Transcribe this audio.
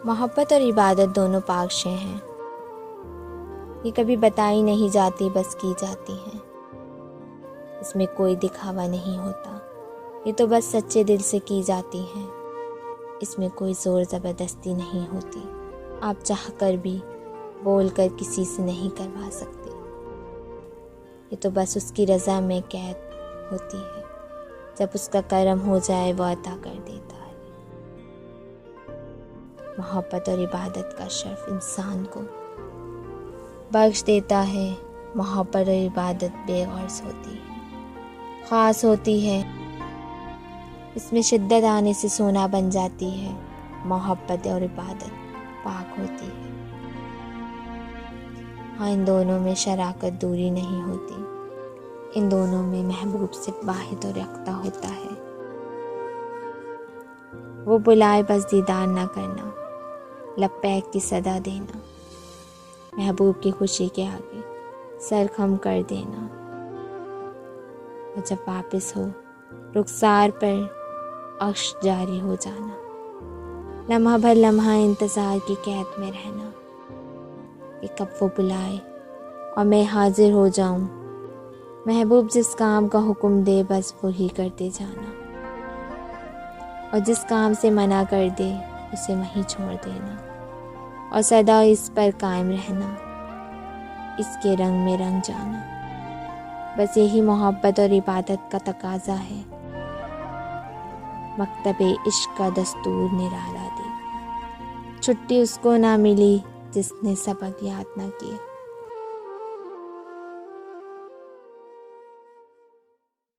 محبت اور عبادت دونوں پاک شے ہیں، یہ کبھی بتائی نہیں جاتی، بس کی جاتی ہیں۔ اس میں کوئی دکھاوا نہیں ہوتا، یہ تو بس سچے دل سے کی جاتی ہیں۔ اس میں کوئی زور زبردستی نہیں ہوتی، آپ چاہ کر بھی بول کر کسی سے نہیں کروا سکتے، یہ تو بس اس کی رضا میں قید ہوتی ہے، جب اس کا کرم ہو جائے وہ عطا کر دیتا ہے۔ محبت اور عبادت کا شرف انسان کو بخش دیتا ہے۔ محبت اور عبادت بے غرض ہوتی ہے، خاص ہوتی ہے، اس میں شدت آنے سے سونا بن جاتی ہے۔ محبت اور عبادت پاک ہوتی ہے، ہاں ان دونوں میں شراکت دوری نہیں ہوتی، ان دونوں میں محبوب صرف واحد اور یکتا ہوتا ہے۔ وہ بلائے بس دیدار نہ کرنا، لبیک کی صدا دینا، محبوب کی خوشی کے آگے سر خم کر دینا، اور جب واپس ہو رخسار پر اشک جاری ہو جانا، لمحہ بھر لمحہ انتظار کی قید میں رہنا کہ کب وہ بلائے اور میں حاضر ہو جاؤں۔ محبوب جس کام کا حکم دے بس وہی کرتے جانا، اور جس کام سے منع کر دے اسے وہیں چھوڑ دینا، اور سدا اس پر قائم رہنا، اس کے رنگ میں رنگ جانا۔ بس یہی محبت اور عبادت کا تقاضا ہے، مکتب عشق کا دستور نرالا دے۔ چھٹی اس کو نہ ملی جس نے سبق یاد نہ کیا۔